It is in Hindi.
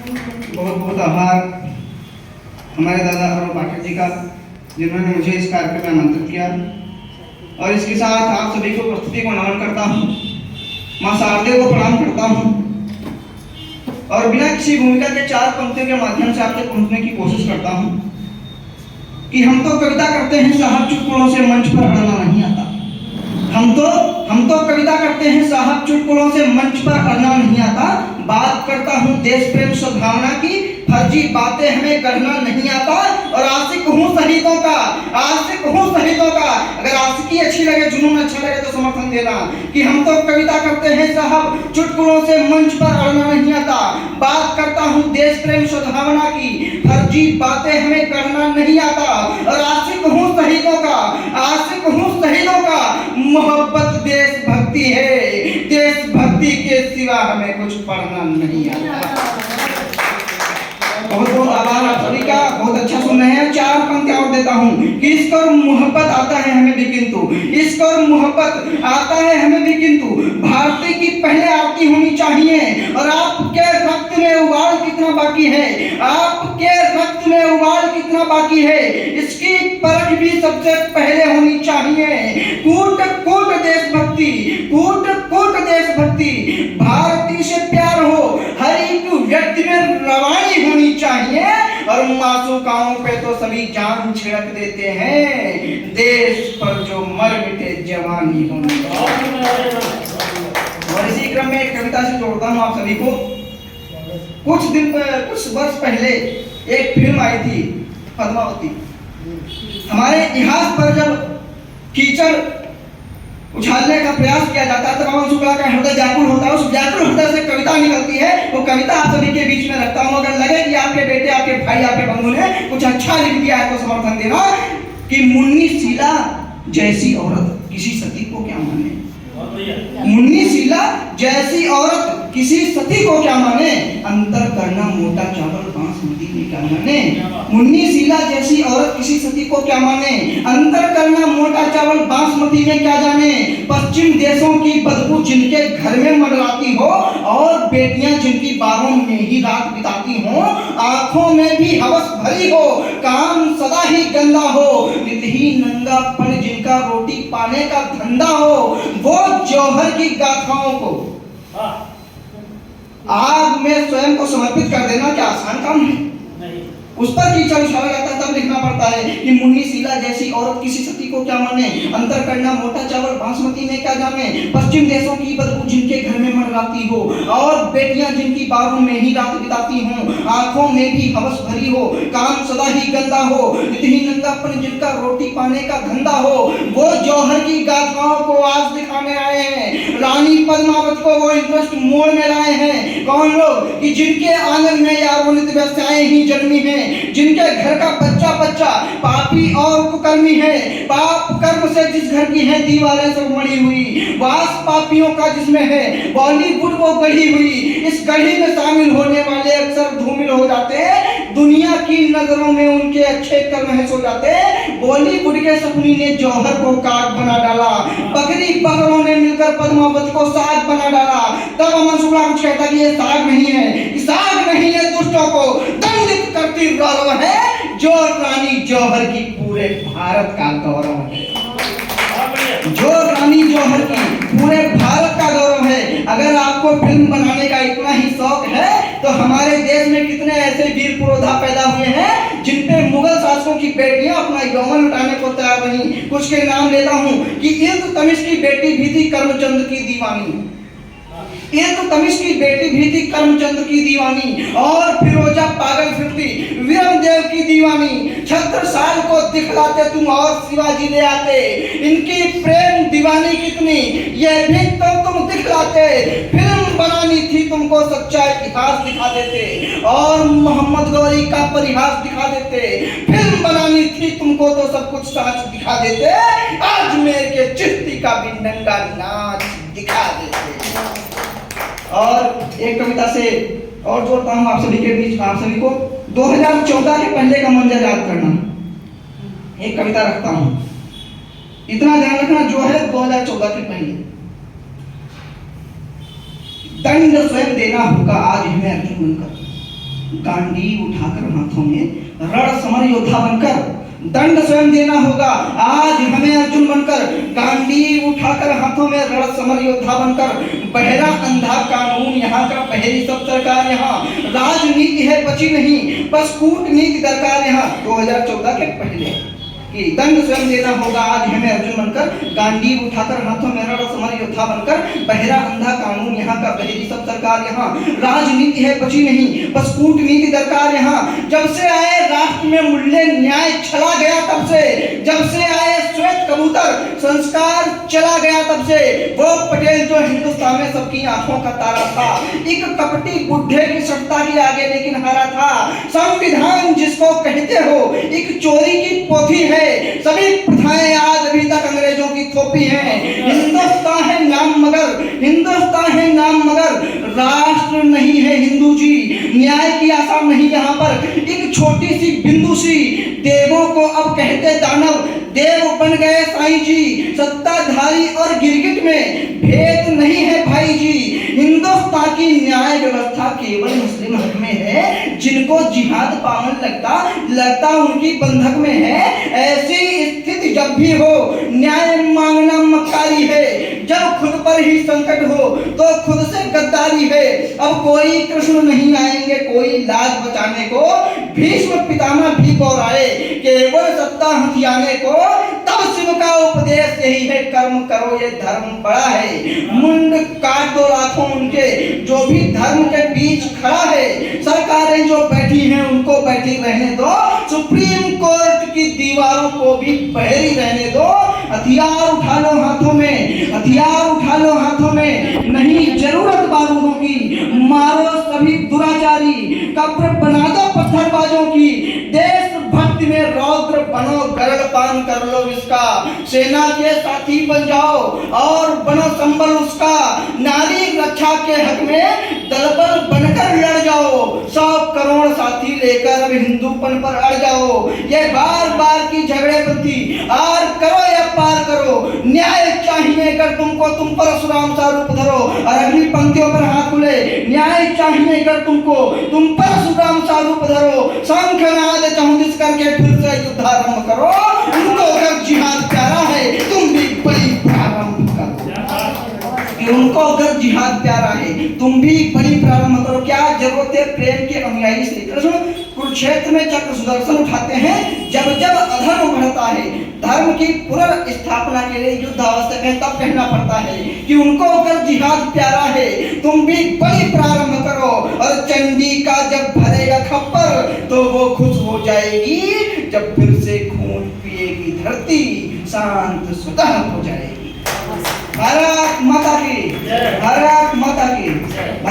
बहुत बहुत आभार हमारे दादा अरुण पाठक जी का, जिन्होंने मुझे इस कार्यक्रम में आमंत्रित किया। और इसके साथ आप सभी को प्रस्तुति को नमन करता हूँ, माँ शारदे को प्रणाम करता हूँ और बिना किसी भूमिका के 4 पंक्तियों के माध्यम से आप तक पहुँचने की कोशिश करता हूँ कि हम तो कविता करते हैं साहब, चुटकुलों से मंच पर अड़ना नहीं आता। हम तो कविता करते हैं साहब, चुटकुलों से मंच पर अड़ना नहीं आता। बात करता हूँ देश प्रेम सद्भावना की, फर्जी बातें हमें करना नहीं आता। और आशिक हूँ शहीदों का, आशिक हूँ शहीदों का। अगर आशिकी अच्छी लगे, जुनून अच्छा लगे तो समर्थन देना कि हम तो कविता करते हैं साहब, चुटकुलों से मंच पर अड़ना नहीं आता। बात करता हूँ देश प्रेम सद्भावना की, फर्जी बातें हमें करना नहीं आता। और आशिक हूँ शहीदों का, आशिक हूँ शहीदों का। मोहब्बत देशभक्ति है, देशभक्ति के सिवा हमें कुछ पढ़ना नहीं आता। बहुत बहुत आभार आप सभी का, बहुत अच्छा सुन रहे हैं। 4 पंक्तियां और देता हूँ कि इश्क और मोहब्बत आता है हमें भी किंतु, इश्क और मोहब्बत आता है हमें भी किंतु, भारती की पहले आरती होनी चाहिए। और आपके रक्त में उबाल कितना बाकी है, आपके रक्त में उबाल कितना बाकी है, इसकी परख भी सबसे पहले होनी चाहिए। कूट कूट देशभक्ति, कूट कूट देशभक्ति, भारती से प्यार हो हर एक व्यक्ति में रवानी होनी चाहिए। और मासूकाओं पे तो सभी जान छिड़क देते हैं, देश पर जो मर मिटे जवानी होनी चाहिए। और इसी क्रम में एक कविता से जोड़ता हूँ आप सभी को। कुछ वर्ष पहले एक फिल्म आई थी पद्मावती। हमारे इतिहास पर जब कीचड़ उछालने का प्रयास किया जाता है तब अमन शुक्ला का हृदय व्याकुल होता है। उस व्याकुल हृदय से कविता निकलती है। वो कविता आप सभी के बीच में रखता हूँ। अगर लगे कि आपके बेटे, आपके भाई, आपके बंधु ने कुछ अच्छा लिख दिया है तो समर्थन देना कि मुन्नी शीला जैसी औरत किसी सती को क्या माने, मुन्नी शीला जैसी औरत किसी सती को क्या माने, अंतर करना मोटा चावल बासमती में क्या माने। मुन्नी शीला जैसी औरत किसी सती को क्या माने, अंतर करना मोटा चावल बासमती में क्या जाने। पश्चिम देशों की बदबू जिनके घर में मंडराती हो और बेटियां जिनकी बाहों में ही रात बिताती हो, आंखों में भी हवस भरी हो, काम सदा ही गंदा हो, नित ही नंगापन जिनका रोटी पाने का धंधा हो, वो जौहर की गाथाओं को आग में स्वयं को समर्पित कर देना क्या आसान काम है। उस पर कीचड़ उछाला जाता है तब लिखना पड़ता है कि मुन्नी शीला जैसी औरत किसी सती को क्या माने, अंतर करना मोटा चावल बासमती में क्या जाने। पश्चिम देशों की बदबू जिनके घर में मंडराती हो और बेटियां जिनकी बाहों में ही रात बिताती हों, आंखों में भी हवस भरी हो, काम सदा ही गंदा हो, इतनी नंगापन जिनका रोटी पाने का धंधा हो, वो जौहर की गाथाओं को आज दिखाने आए हैं। रानी पद्मावत को वो इंटरेस्ट मोड़ में लाए हैं। कौन लोग कि जिनके आंगन में यारों नित व्यवसाय ही जन्मी है, जिनके घर का बच्चा बच्चा पापी और कुकर्मी है, पाप कर्म से जिस घर की है दीवारें सब मड़ी हुई, वास पापियों का जिसमें है बॉलीवुड वो गढ़ी हुई। इस गढ़ी में शामिल होने वाले अक्सर धूमिल हो जाते हैं, दुनिया की नजरों में उनके अच्छे कर्म है सो जाते। बॉलीवुड के सपनी ने जौहर को काग बना डाला, बकरी बकरों ने मिलकर पद्मावत को साग बना डाला। तब अमन शुक्ला कुछ कहता कि ये साग नहीं है, साग नहीं है, दुष्टों को दंडित करती गौरव है, जो रानी जौहर की पूरे भारत का गौरव है, जो रानी जौहर की पूरे भारत का गौरव है। अगर आपको फिल्म बनाने का इतना ही शौक है तो हमारे देश में कितने ऐसे वीर पुरोधा पैदा हुए हैं जिन पे मुगल शासकों की बेटियां अपना यौवन लुटाने को तैयार रही। कुछ के नाम लेता हूं कि इल्तुतमिश की बेटी भी थी करमचंद की दीवानी, इल्तुतमिश की बेटी भी थी करमचंद की दीवानी, और फिरोजा पागल फिरती वीरमदेव की दीवानी। छत्रसाल को दिखलाते तुम और शिवाजी ले आते, इनकी प्रेम दीवानी कितनी ये भी तो तुम दिखलाते। फिल्म बनानी थी तुमको सच्चा इतिहास दिखा देते और मोहम्मद गौरी का परिहास दिखा देते। फिल्म बनानी थी तुमको तो सब कुछ साच दिखा देते, अजमेर के चिश्ती का भी नंगा नाच दिखा देते। और एक कविता से और जोड़ता हूँ आप सभी के बीच, आप सभी को 2014 के पहले का मंजर याद करना। एक कविता रखता हूँ, इतना ध्यान रखना जो है 2014 के पहले। दंड स्वयं देना होगा आज हमें अर्जुन बनकर, गांडीव उठाकर हाथों में रण समर योद्धा बनकर दंड स्वयं देना होगा। आज हमें अर्जुन बनकर, गांडीव उठाकर हाथों में रण समर योद्धा बनकर, बहरा अंधा कानून यहाँ का, बहरी सब सरकार यहाँ, राजनीति है बची नहीं, बस कूटनीति दरकार यहाँ। 2014 के पहले कि दंड स्वयं देना होगा। आज हमें अर्जुन बनकर, गांडीव उठाकर हाथों में रण समर योद्धा बनकर, बहरा अंधा कानून यहाँ का, बहरी सब सरकार यहाँ, राजनीति है बची नहीं, बस कूटनीति दरकार यहाँ। जब से आए राष्ट्र में मूल्य न्याय चला गया तब से, जब से आए श्वेत कबूतर संस्कार चला गया तब से, वो पटेल जो हिंदुस्तान में सबकी आंखों का तारा था, एक कपटी बुढ़े की सत्ता के आगे लेकिन हारा था। संविधान जिसको कहते हो एक चोरी की पोथी है, सभी प्रथाएं आज अभी तक अंग्रेजों की थोपी हैं। हिंदुस्तान है नाम मगर, हिंदुस्तान है नाम मगर, राष्ट्र नहीं है हिंदू जी। न्याय की आशा नहीं यहाँ पर, एक छोटी सी बिंदु सी, देवों को अब कहते दानव, देव बन गए साईं जी। सत्ताधारी और गिरगिट में भेद नहीं है भाई जी। हिंदुस्तान की न्याय व्यवस्था केवल मुस्लिम हक में है, जिनको जिहाद पावन लगता उनकी बंधक में है। ऐसी स्थिति जब भी हो, न्याय मांगना मक्कारी है। जब खुद पर ही संकट हो तो खुद से गद्दारी है। अब कोई कृष्ण नहीं आएंगे कोई लाज बचाने को, भीष्म पितामह भी गौराए केवल सत्ता हथियाने को। तब शिव का उपदेश यही है, कर्म करो ये धर्म बड़ा है। मुंड काट दो लाखों उनके जो भी धर्म के बीच खड़ा है। सरकारें जो बैठी हैं उनको बैठी रहने दो, सुप्रीम कोर्ट की दीवारों को भी बहरी रहने दो। हथियार उठा लो हाथों में, हथियार उठा लो हाथों में, नहीं जरूरत बारूदों की, मारो सभी दुराचारी, कब्र बना दो पत्थरबाजों की। देशभक्ति में रौद्र बनो, गरल पान कर लो इसका, सेना के साथी बन जाओ और बनो संबल उसका। नारी रक्षा के हक में दलबल बनकर लड़ जाओ, 100 करोड़ साथी लेकर अब हिंदूपन पर अड़ जाओ। ये बार बार की झगड़े बंदी आर करो या पार करो, न्याय चाहिए कर तुमको, तुम पर असुराम सा रूप धरो। और अगली पंक्तियों पर हाथ खुले, न्याय चाहिए कर तुमको, तुम पर असुराम सा रूप धरो। शंखनाद चौंदिस करके फिर से युद्ध आरंभ करो। उनको अगर जिहाद प्यारा है तुम भी बड़ी प्रारंभ करो, कि उनको अगर जिहाद प्यारा है तुम भी बड़ी प्रारंभ करो। क्या जरूरत है प्रेम के अनुयायी श्री कृष्ण कुरुक्षेत्र में चक्र सुदर्शन उठाते हैं। जब जब अधर्म बढ़ता है, धर्म की पुनर्स्थापना के लिए युद्ध आवश्यक है, तब कहना पड़ता है कि उनको अगर जिहाद प्यारा है तुम भी बड़ी प्रारंभ करो। और चंडी का जब भरेगा खप्पर तो वो खुश हो जाएगी, जब फिर से खून पिएगी धरती शांत स्वतः हो जाएगी। भारत माता की, भारत माता की।